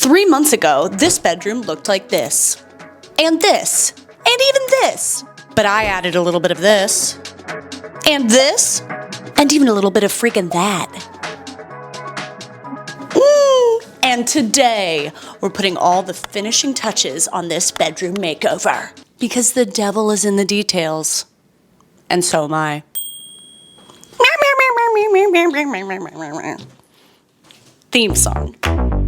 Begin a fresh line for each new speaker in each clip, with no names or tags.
3 months ago, this bedroom looked like this. And this. And even this. But I added a little bit of this. And this. And even a little bit of freaking that. And today, we're putting all the finishing touches on this bedroom makeover. Because the devil is in the details. And so am I. Theme song.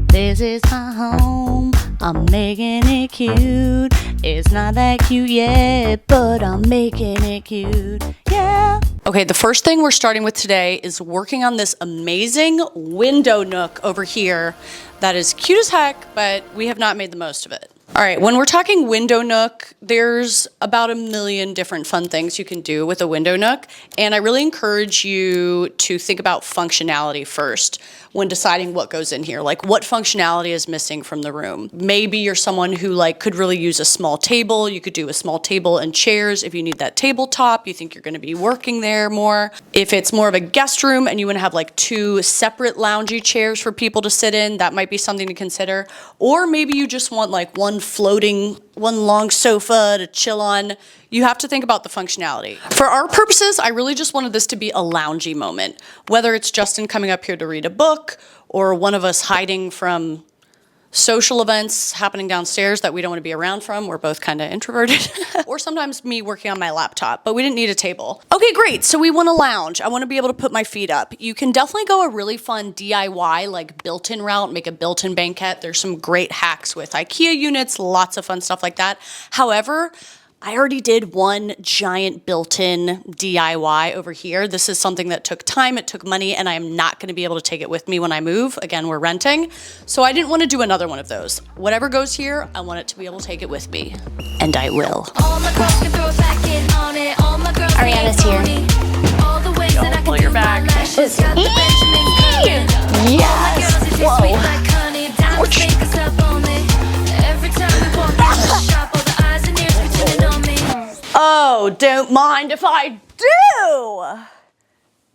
This is my home, I'm making it cute. It's not that cute yet, but I'm making it cute, yeah. Okay, the first thing we're starting with today is working on this amazing window nook over here that is cute as heck, but we have not made the most of it. All right, when we're talking window nook, there's about a million different fun things you can do with a window nook, and I really encourage you to think about functionality first when deciding what goes in here. Like, what functionality is missing from the room? Maybe you're someone who could really use a small table. You could do a small table and chairs if you need that tabletop. You think you're gonna be working there more. If it's more of a guest room and you wanna have 2 separate loungy chairs for people to sit in, that might be something to consider. Or maybe you just want one long sofa to chill on. You have to think about the functionality. For our purposes, I really just wanted this to be a loungy moment, whether it's Justin coming up here to read a book or one of us hiding from social events happening downstairs that we don't want to be around from. We're both kind of introverted. Or sometimes me working on my laptop, but we didn't need a table. Okay, great. So we want to lounge. I want to be able to put my feet up. You can definitely go a really fun DIY, built-in route, make a built-in banquette. There's some great hacks with IKEA units, lots of fun stuff like that. However, I already did one giant built-in DIY over here. This is something that took time, it took money, and I am not gonna be able to take it with me when I move. Again, we're renting. So I didn't wanna do another one of those. Whatever goes here, I want it to be able to take it with me. And I will.
Ariana's here.
Don't pull your back.
Yes! Whoa.
Oh, don't mind if I do.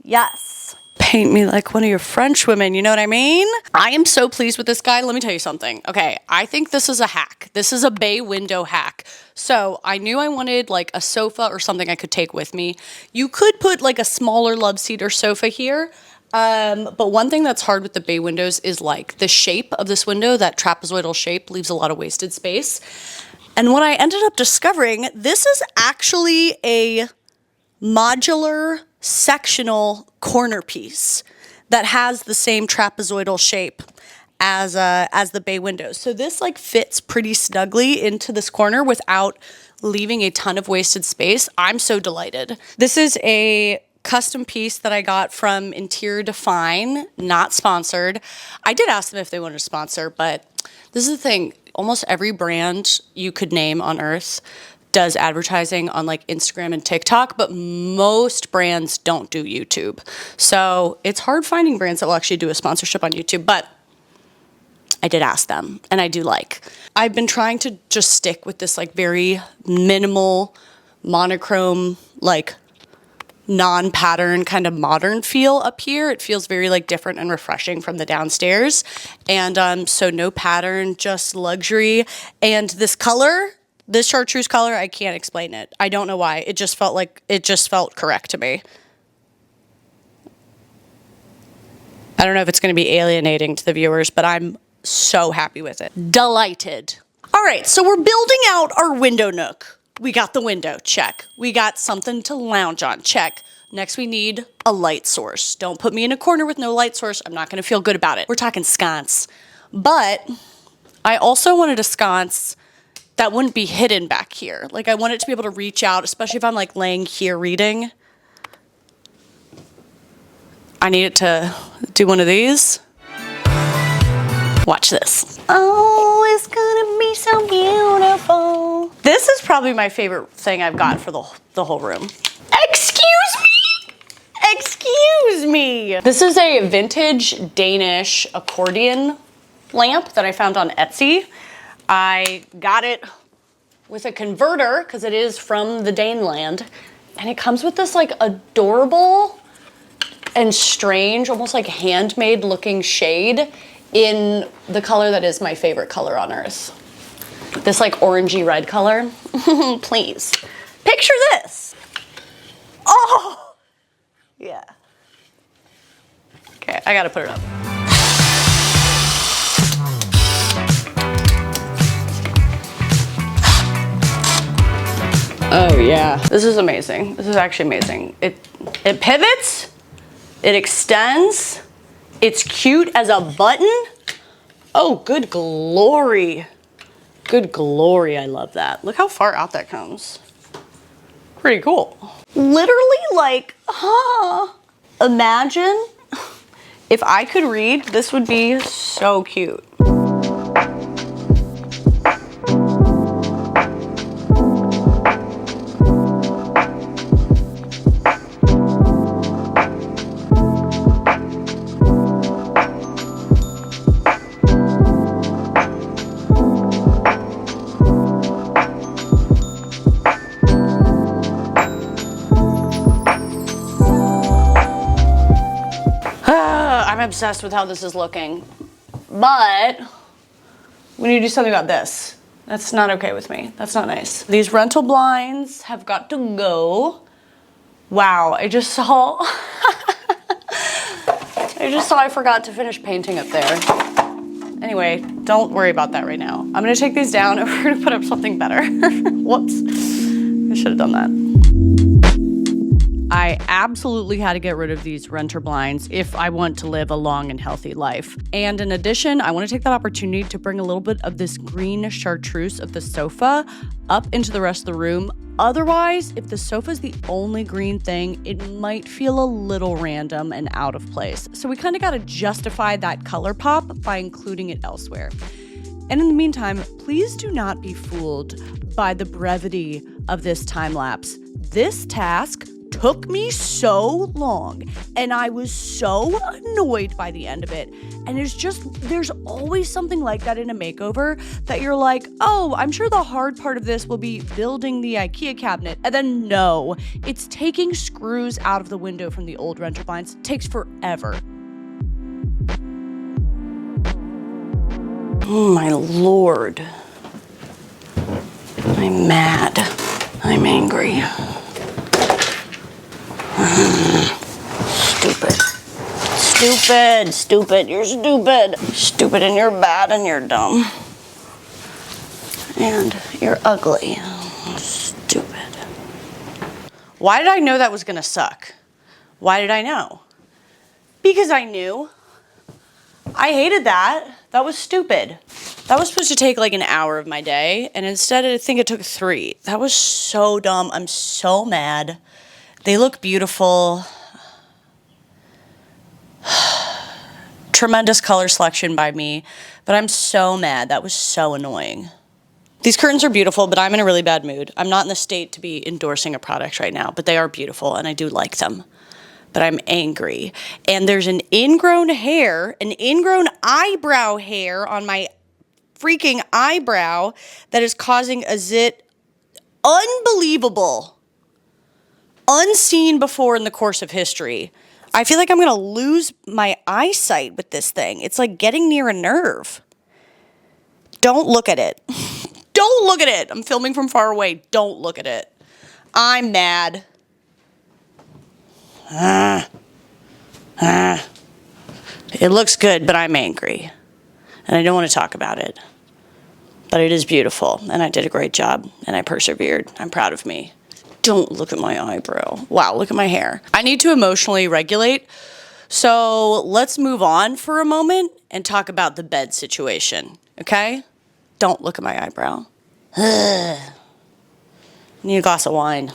Yes. Paint me like one of your French women, you know what I mean? I am so pleased with this guy. Let me tell you something. Okay, I think this is a hack. This is a bay window hack. So I knew I wanted a sofa or something I could take with me. You could put a smaller love seat or sofa here. But one thing that's hard with the bay windows is the shape of this window, that trapezoidal shape leaves a lot of wasted space. And what I ended up discovering, this is actually a modular sectional corner piece that has the same trapezoidal shape as the bay windows. So this fits pretty snugly into this corner without leaving a ton of wasted space. I'm so delighted. This is a custom piece that I got from 𝗙𝗤𝗨𝗜𝗠𝗘𝗡𝗧, not sponsored. I did ask them if they wanted to sponsor, but this is the thing. Almost every brand you could name on earth does advertising on Instagram and TikTok, but most brands don't do YouTube. So it's hard finding brands that will actually do a sponsorship on YouTube, but I did ask them, and I do I've been trying to just stick with this very minimal, monochrome, non-pattern kind of modern feel up here. It feels very different and refreshing from the downstairs. And so no pattern, just luxury. And this color, this chartreuse color, I can't explain it. I don't know why. It just felt correct to me. I don't know if it's going to be alienating to the viewers, but I'm so happy with it. Delighted. All right, so we're building out our window nook. We got the window, check. We got something to lounge on, check. Next, we need a light source. Don't put me in a corner with no light source. I'm not gonna feel good about it. We're talking sconce. But I also wanted a sconce that wouldn't be hidden back here. I want it to be able to reach out, especially if I'm laying here reading. I need it to do one of these. Watch this. Oh, it's gonna be so beautiful. This is probably my favorite thing I've got for the whole room. Excuse me! Excuse me! This is a vintage Danish accordion lamp that I found on Etsy. I got it with a converter because it is from the Daneland. And it comes with this adorable and strange, almost handmade looking shade in the color that is my favorite color on earth. This like orangey red color. Please. Picture this. Oh, yeah. Okay, I gotta put it up. Oh yeah, this is amazing. This is actually amazing. It pivots, it extends, it's cute as a button. Oh, good glory. Good glory, I love that. Look how far out that comes. Pretty cool. Literally like, imagine if I could read, this would be so cute. I'm obsessed with how this is looking, but we need to do something about this. That's not okay with me. That's not nice. These rental blinds have got to go. Wow, I just saw I forgot to finish painting up there. Anyway, don't worry about that right now. I'm gonna take these down and we're gonna put up something better. Whoops, I should have done that. I absolutely had to get rid of these renter blinds if I want to live a long and healthy life. And in addition, I want to take that opportunity to bring a little bit of this green chartreuse of the sofa up into the rest of the room. Otherwise, if the sofa is the only green thing, it might feel a little random and out of place. So we kind of got to justify that color pop by including it elsewhere. And in the meantime, please do not be fooled by the brevity of this time lapse. This task took me so long and I was so annoyed by the end of it. And there's always something like that in a makeover that you're like, oh, I'm sure the hard part of this will be building the IKEA cabinet. And then no, it's taking screws out of the window from the old renter blinds. It takes forever. Oh my Lord. I'm mad. I'm angry. Stupid, you're stupid. Stupid and you're bad and you're dumb. And you're ugly. Stupid. Why did I know that was gonna suck? Why did I know? Because I knew. I hated that. That was stupid. That was supposed to take like an hour of my day, and instead I think it took 3. That was so dumb. I'm so mad. They look beautiful. Tremendous color selection by me, but I'm so mad. That was so annoying. These curtains are beautiful, but I'm in a really bad mood. I'm not in the state to be endorsing a product right now, but they are beautiful and I do like them. But I'm angry. And there's an ingrown eyebrow hair on my freaking eyebrow that is causing a zit unbelievable. Unseen before in the course of history. I feel like I'm gonna lose my eyesight with this thing. It's like getting near a nerve. Don't look at it. Don't look at it. I'm filming from far away. Don't look at it. I'm mad. It looks good, but I'm angry. And I don't want to talk about it. But it is beautiful, and I did a great job, and I persevered. I'm proud of me. Don't look at my eyebrow. Wow, look at my hair. I need to emotionally regulate. So let's move on for a moment and talk about the bed situation, okay? Don't look at my eyebrow. Need a glass of wine.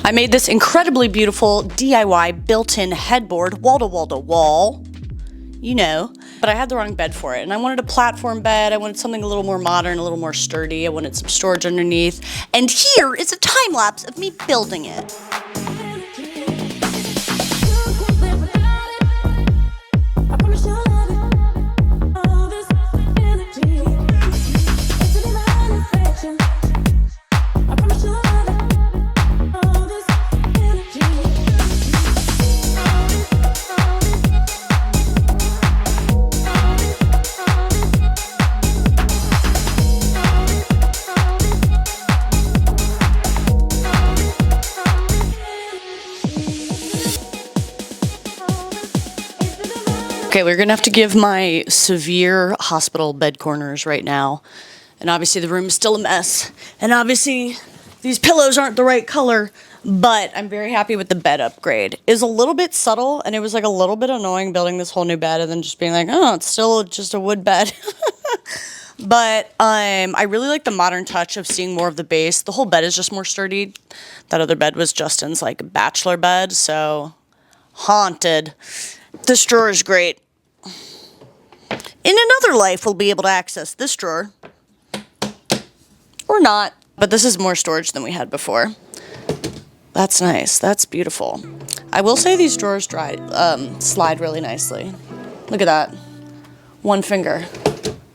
I made this incredibly beautiful DIY built-in headboard, wall-to-wall to wall. You know, but I had the wrong bed for it. And I wanted a platform bed. I wanted something a little more modern, a little more sturdy. I wanted some storage underneath. And here is a time lapse of me building it. I promise you Okay, we're gonna have to give my severe hospital bed corners right now. And obviously the room is still a mess. And obviously these pillows aren't the right color, but I'm very happy with the bed upgrade. It's a little bit subtle, and it was like a little bit annoying building this whole new bed and then just being like, oh, it's still just a wood bed. But I really like the modern touch of seeing more of the base. The whole bed is just more sturdy. That other bed was Justin's like bachelor bed, so haunted. This drawer is great. In another life, we'll be able to access this drawer. Or not. But this is more storage than we had before. That's nice. That's beautiful. I will say these drawers slide really nicely. Look at that. One finger.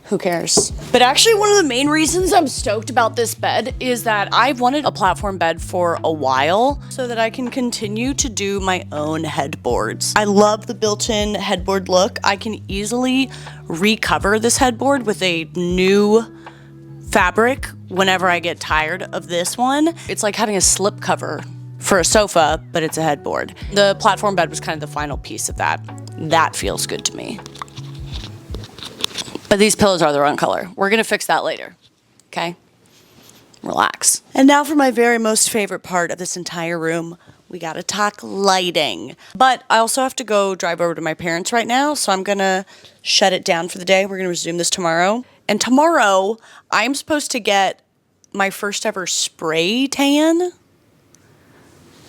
Who cares? But actually, one of the main reasons I'm stoked about this bed is that I've wanted a platform bed for a while so that I can continue to do my own headboards. I love the built-in headboard look. I can easily recover this headboard with a new fabric whenever I get tired of this one. It's like having a slip cover for a sofa, but it's a headboard. The platform bed was kind of the final piece of that. That feels good to me. But these pillows are the wrong color. We're gonna fix that later, okay? Relax. And now for my very most favorite part of this entire room. We gotta talk lighting. But I also have to go drive over to my parents right now, so I'm gonna shut it down for the day. We're gonna resume this tomorrow. And tomorrow, I'm supposed to get my first ever spray tan.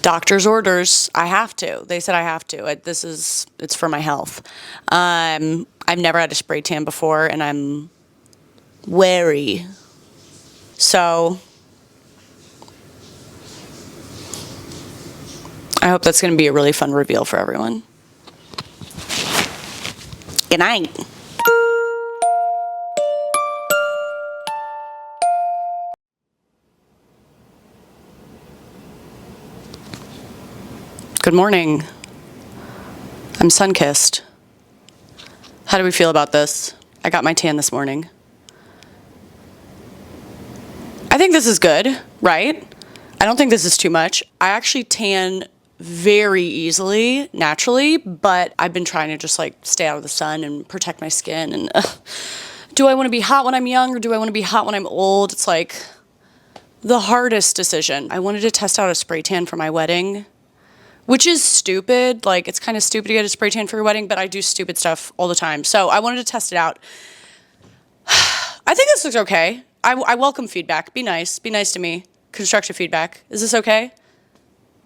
Doctor's orders. I have to. They said I have to. It's for my health. I've never had a spray tan before, and I'm wary. So I hope that's going to be a really fun reveal for everyone. Good night. Good morning. I'm sun-kissed. How do we feel about this? I got my tan this morning. I think this is good, right? I don't think this is too much. I actually tan very easily, naturally, but I've been trying to just like stay out of the sun and protect my skin. And do I want to be hot when I'm young or do I want to be hot when I'm old? It's like the hardest decision. I wanted to test out a spray tan for my wedding, which is stupid. Like, it's kind of stupid to get a spray tan for your wedding, but I do stupid stuff all the time. So I wanted to test it out. I think this looks okay. I welcome feedback. Be nice. Be nice to me. Constructive feedback. Is this okay?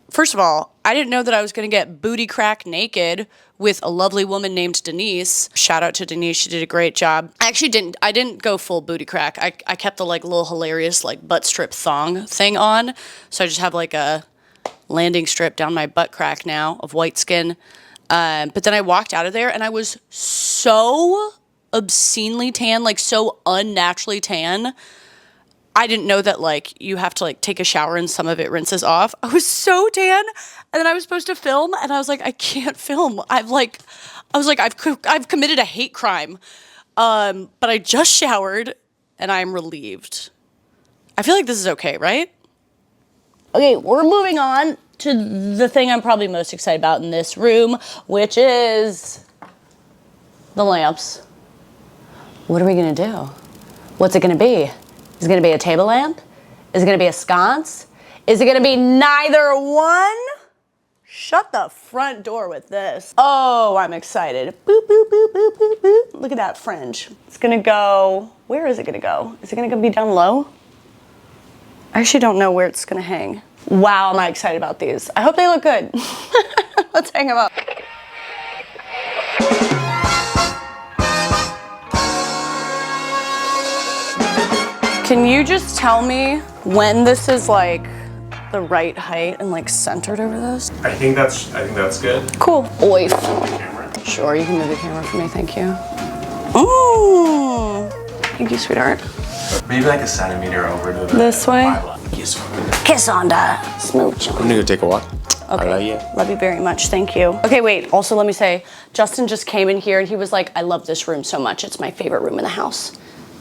First of all, I didn't know that I was going to get booty crack naked with a lovely woman named Denise. Shout out to Denise. She did a great job. I didn't go full booty crack. I kept the like little hilarious like butt strip thong thing on. So I just have like a landing strip down my butt crack now of white skin. But then I walked out of there and I was so obscenely tan, like so unnaturally tan. I didn't know that like you have to like take a shower and some of it rinses off. I was so tan, and then I was supposed to film and I was like, I can't film. I've committed a hate crime. But I just showered and I'm relieved. I feel like this is okay, right? Okay, we're moving on to the thing I'm probably most excited about in this room, which is the lamps. What are we gonna do? What's it gonna be? Is it gonna be a table lamp? Is it gonna be a sconce? Is it gonna be neither one? Shut the front door with this. Oh, I'm excited. Boop, boop, boop, boop, boop, boop. Look at that fringe. It's gonna go, where is it gonna go? Is it gonna be down low? I actually don't know where it's gonna hang. Wow, am I excited about these. I hope they look good. Let's hang them up. Can you just tell me when this is like the right height and like centered over this?
I think that's good.
Cool. Oif.
Camera.
Sure, you can move the camera for me, thank you. Ooh. Thank you, sweetheart.
Maybe like a centimeter over to the
This way?
Yes.
Kiss on that. Smooch.
I'm gonna go take a walk.
Okay.
I love you.
Love you very much. Thank you. Okay, wait. Also, let me say, Justin just came in here and he was like, I love this room so much. It's my favorite room in the house.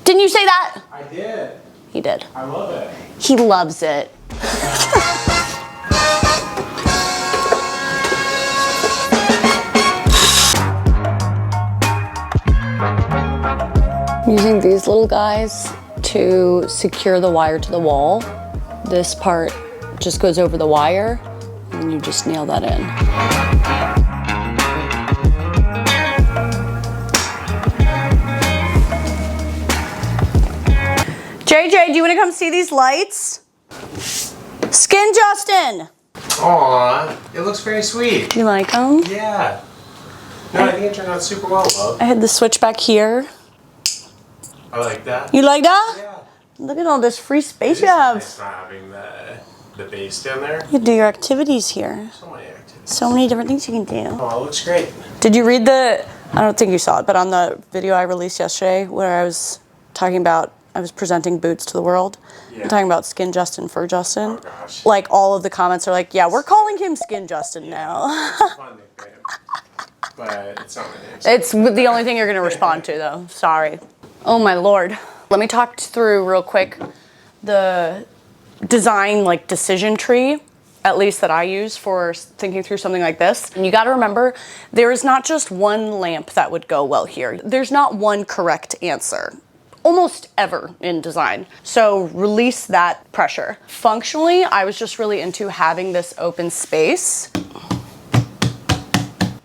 Didn't you say that?
I did.
He did.
I love it.
He loves it. using these little guys to secure the wire to the wall. This part just goes over the wire and you just nail that in. JJ, do you want to come see these lights? Skin Justin!
Aww, it looks very sweet.
You like them?
Yeah. No, I think it turned out super well, love.
I had the switch back here.
I like that.
You like that?
Yeah.
Look at all this free space you
It's
have.
nice not having the base down there.
You can do your activities here.
So many activities.
So many different things you can do.
Oh, it looks great.
Did you read I don't think you saw it, but on the video I released yesterday where I was talking about, I was presenting boots to the world.
Yeah.
I'm talking about Skin Justin, Fur Justin.
Oh gosh.
Like all of the comments are like, yeah, we're calling him Skin Justin now.
It's a fun nickname. But it's not my name. So.
It's the only thing you're gonna respond to though, sorry. Oh my Lord. Let me talk through real quick the design like decision tree, at least that I use for thinking through something like this. And you gotta remember, there is not just one lamp that would go well here. There's not one correct answer, almost ever in design. So release that pressure. Functionally, I was just really into having this open space.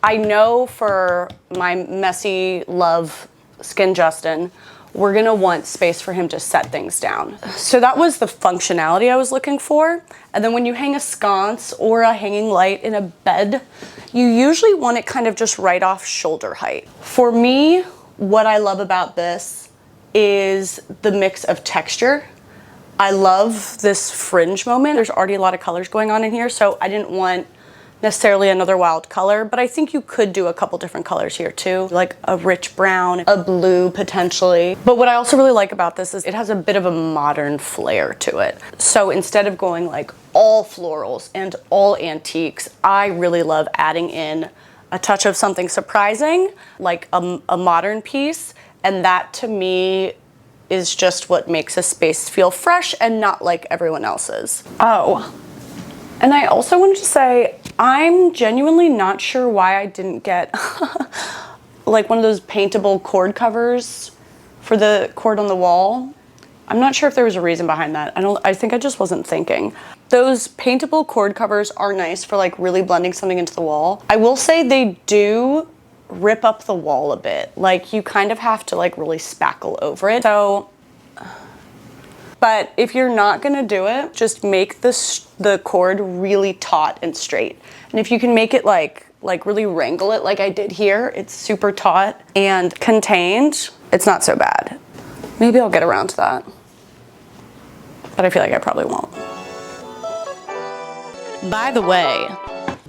I know for my messy love Skin Justin, we're gonna want space for him to set things down. So that was the functionality I was looking for. And then when you hang a sconce or a hanging light in a bed, you usually want it kind of just right off shoulder height. For me, what I love about this is the mix of texture. I love this fringe moment. There's already a lot of colors going on in here, so I didn't want necessarily another wild color, but I think you could do a couple different colors here too, like a rich brown, a blue potentially. But what I also really like about this is it has a bit of a modern flair to it. So instead of going like all florals and all antiques, I really love adding in a touch of something surprising, like a modern piece, and that to me is just what makes a space feel fresh and not like everyone else's. Oh. And I also wanted to say, I'm genuinely not sure why I didn't get like one of those paintable cord covers for the cord on the wall. I'm not sure if there was a reason behind that. I think I just wasn't thinking. Those paintable cord covers are nice for like really blending something into the wall. I will say they do rip up the wall a bit. Like you kind of have to like really spackle over it. So, but if you're not gonna do it, just make the cord really taut and straight. And if you can make it like really wrangle it like I did here, it's super taut and contained, it's not so bad. Maybe I'll get around to that. But I feel like I probably won't. By the way,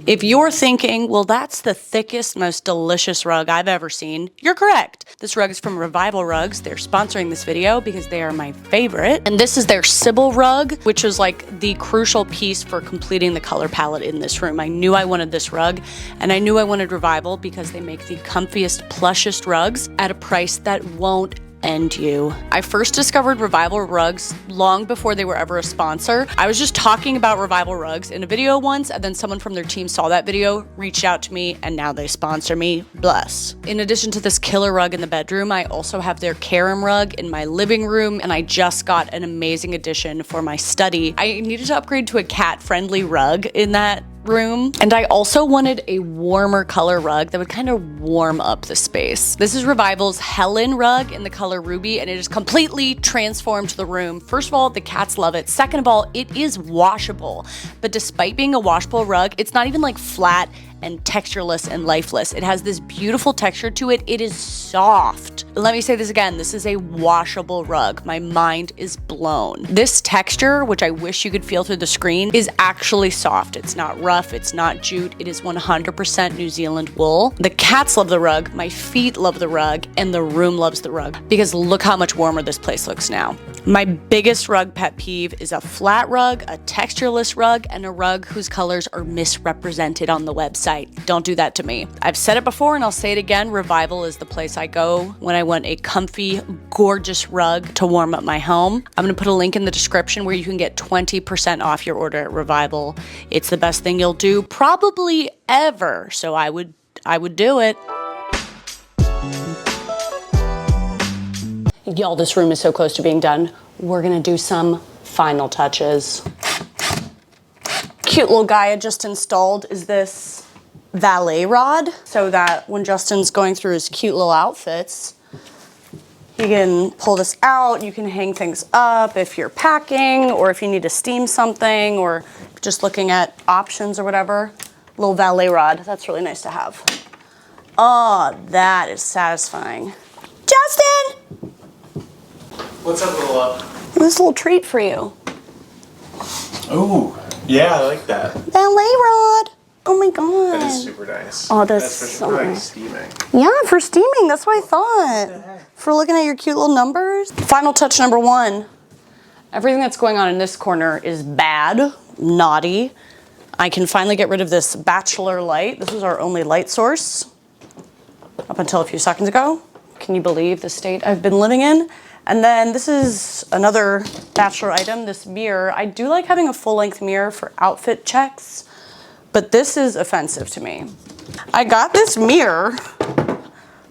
if you're thinking, well, that's the thickest, most delicious rug I've ever seen, you're correct. This rug is from Revival Rugs. They're sponsoring this video because they are my favorite. And this is their 𝗟𝗡𝗚 rug, which is like the crucial piece for completing the color palette in this room. I knew I wanted this rug, and I knew I wanted Revival because they make the comfiest, plushest rugs at a price that won't end you. I first discovered Revival Rugs long before they were ever a sponsor. I was just talking about Revival Rugs in a video once, and then someone from their team saw that video, reached out to me, and now they sponsor me. Bless. In addition to this killer rug in the bedroom, I also have their carom rug in my living room, and I just got an amazing addition for my study. I needed to upgrade to a cat-friendly rug in that room, and I also wanted a warmer color rug that would kind of warm up the space. This is Revival's Helen rug in the color Ruby, and it has completely transformed the room. First of all, the cats love it. Second of all, it is washable, but despite being a washable rug, it's not even like flat and textureless and lifeless. It has this beautiful texture to it. It is soft. Let me say this again. This is a washable rug. My mind is blown. This texture, which I wish you could feel through the screen, is actually soft. It's not rough. It's not jute. It is 100% New Zealand wool. The cats love the rug. My feet love the rug. And the room loves the rug because look how much warmer this place looks now. My biggest rug pet peeve is a flat rug, a textureless rug, and a rug whose colors are misrepresented on the website. Don't do that to me. I've said it before and I'll say it again. Revival is the place I go when I want a comfy, gorgeous rug to warm up my home. I'm gonna put a link in the description where you can get 20% off your order at Revival. It's the best thing you'll do probably ever. So I would do it. Y'all, this room is so close to being done. We're gonna do some final touches. Cute little guy I just installed is this valet rod, so that when Justin's going through his cute little outfits, you can pull this out, you can hang things up if you're packing or if you need to steam something or just looking at options or whatever. Little valet rod, that's really nice to have. Oh, that is satisfying. Justin!
What's up, little up?
This little treat for you.
Ooh, yeah, I like that.
Valet rod. Oh my god.
That is super nice.
Oh, that's
especially
so
for like
nice.
steaming.
Yeah, for steaming, that's what I thought. For looking at your cute little numbers. Final touch number 1. Everything that's going on in this corner is bad, naughty. I can finally get rid of this bachelor light. This was our only light source up until a few seconds ago. Can you believe the state I've been living in? And then this is another bachelor item, this mirror. I do like having a full-length mirror for outfit checks, but this is offensive to me. I got this mirror,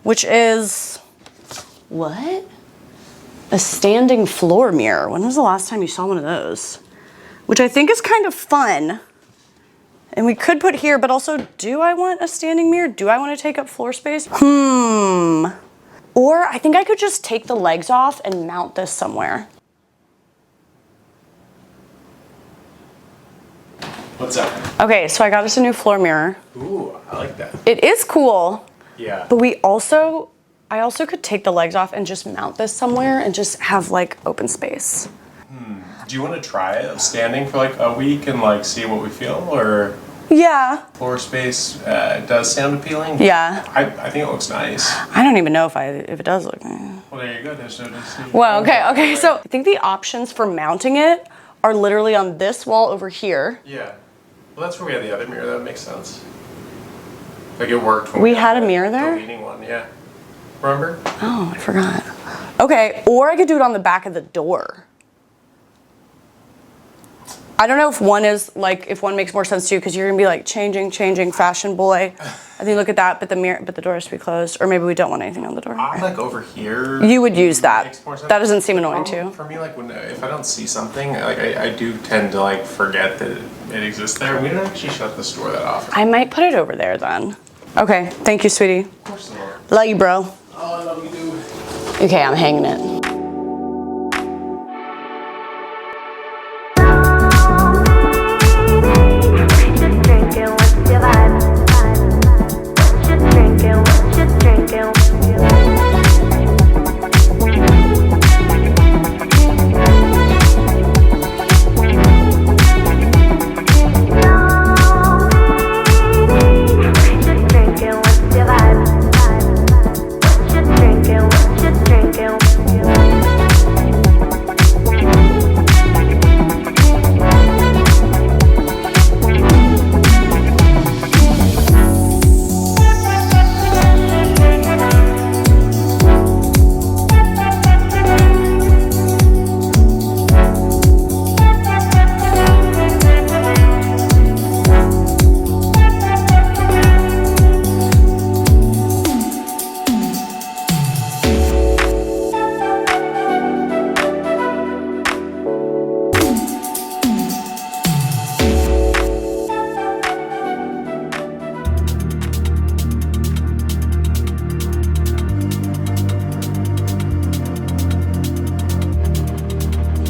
which is, what? A standing floor mirror. When was the last time you saw one of those? Which I think is kind of fun. And we could put here, but also, do I want a standing mirror? Do I want to take up floor space? Or I think I could just take the legs off and mount this somewhere.
What's up?
Okay, so I got us a new floor mirror.
Ooh, I like that.
It is cool.
Yeah.
But I also could take the legs off and just mount this somewhere and just have like open space.
Do you want to try it standing for like a week and like see what we feel, or?
Yeah.
Floor space does sound appealing.
Yeah.
I think it looks nice.
I don't even know if it does look nice.
Well, there you go. There's no decision.
Well, okay. So I think the options for mounting it are literally on this wall over here.
Yeah. Well, that's where we had the other mirror. That makes sense. Like it worked. When
We had a mirror there?
The leaning one, yeah. Remember?
Oh, I forgot. Okay, or I could do it on the back of the door. I don't know if one is like, if one makes more sense to you, because you're gonna be like changing, fashion boy. I think look at that, but the door has to be closed, or maybe we don't want anything on the door.
I'm like over here.
You would use that.
Makes more sense.
That doesn't seem annoying to you.
For me, like if I don't see something, like I do tend to like forget that it exists there. We don't actually shut this door that often.
I might put it over there then. Okay, thank you, sweetie.
Of course not.
Love you, bro.
Oh, I love you, dude.
Okay, I'm hanging it.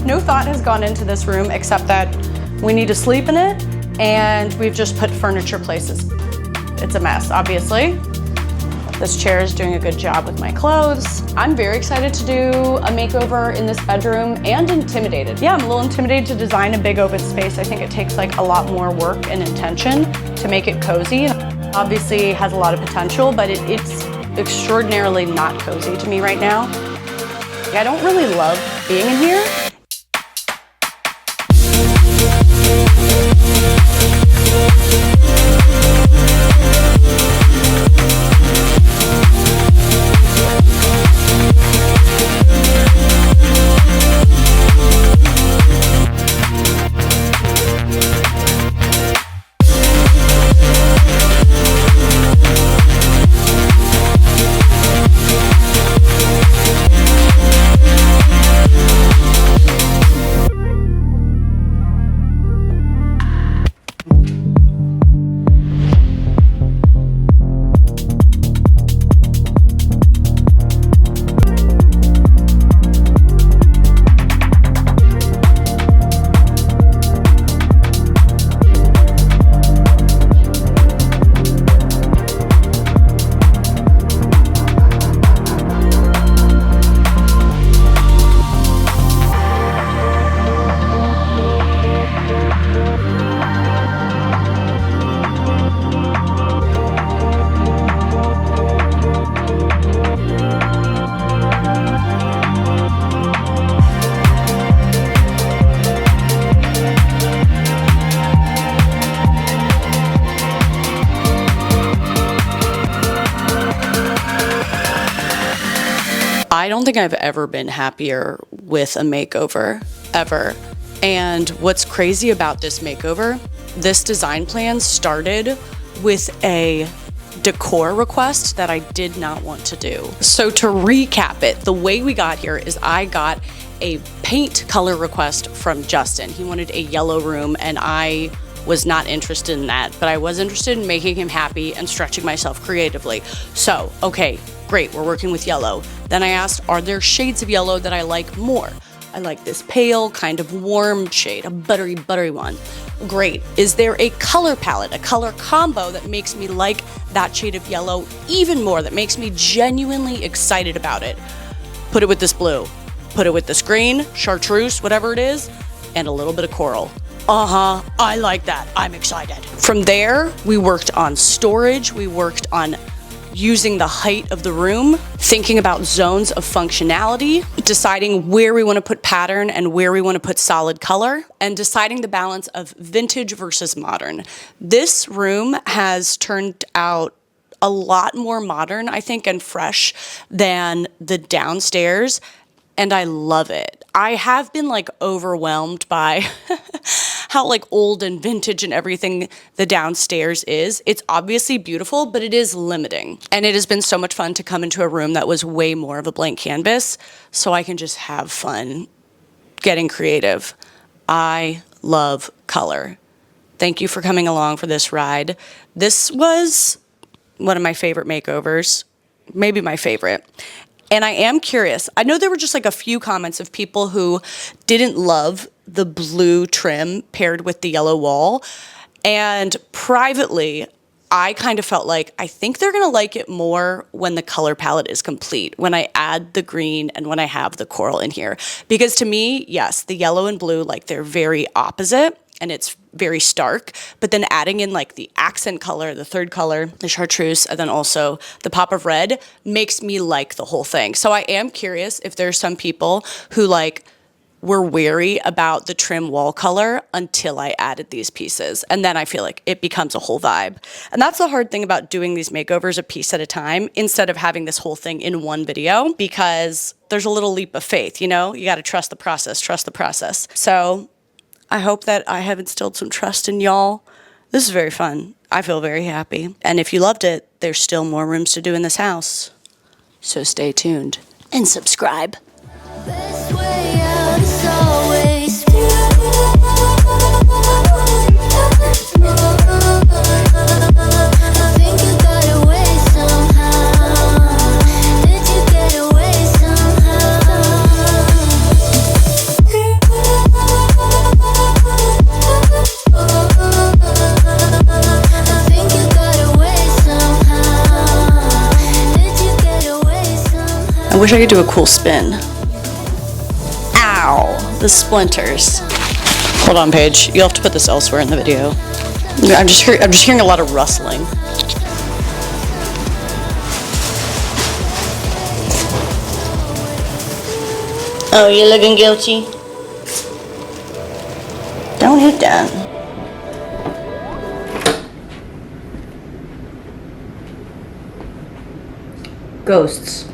No thought has gone into this room except that we need to sleep in it, and we've just put furniture places. It's a mess, obviously. This chair is doing a good job with my clothes. I'm very excited to do a makeover in this bedroom and intimidated. Yeah, I'm a little intimidated to design a big open space. I think it takes like a lot more work and intention to make it cozy. Obviously it has a lot of potential, but it's extraordinarily not cozy to me right now. I don't really love being in here. I don't think I've ever been happier with a makeover, ever. And what's crazy about this makeover, this design plan started with a decor request that I did not want to do. So to recap it, the way we got here is I got a paint color request from Justin. He wanted a yellow room and I was not interested in that, but I was interested in making him happy and stretching myself creatively. So, okay, great, we're working with yellow. Then I asked, are there shades of yellow that I like more? I like this pale, kind of warm shade, a buttery one. Great. Is there a color palette, a color combo that makes me like that shade of yellow even more, that makes me genuinely excited about it? Put it with this blue. Put it with this green, chartreuse, whatever it is, and a little bit of coral. I like that. I'm excited. From there, we worked on storage. We worked on using the height of the room, thinking about zones of functionality, deciding where we want to put pattern and where we want to put solid color, and deciding the balance of vintage versus modern. This room has turned out a lot more modern, I think, and fresh than the downstairs, and I love it. I have been like overwhelmed by how like old and vintage and everything the downstairs is. It's obviously beautiful, but it is limiting. And it has been so much fun to come into a room that was way more of a blank canvas, so I can just have fun getting creative. I love color. Thank you for coming along for this ride. This was one of my favorite makeovers, maybe my favorite. And I am curious. I know there were just like a few comments of people who didn't love the blue trim paired with the yellow wall. And privately, I kind of felt like I think they're going to like it more when the color palette is complete, when I add the green and when I have the coral in here. Because to me, yes, the yellow and blue, like they're very opposite and it's very stark, but then adding in like the accent color, the third color, the chartreuse, and then also the pop of red makes me like the whole thing. So I am curious if there's some people who like were wary about the trim wall color until I added these pieces. And then I feel like it becomes a whole vibe. And that's the hard thing about doing these makeovers a piece at a time instead of having this whole thing in one video, because there's a little leap of faith, you know? You gotta trust the process. So I hope that I have instilled some trust in y'all. This is very fun. I feel very happy. And if you loved it, there's still more rooms to do in this house. So stay tuned and subscribe.
Best way out is always I think you got away somehow. Did you get away somehow? I think you got away somehow. Did you get away somehow?
I wish I could do a cool spin. Ow, the splinters. Hold on, Paige. You'll have to put this elsewhere in the video. I'm just hearing a lot of rustling. Oh, you're looking guilty? Don't hit that. Ghosts.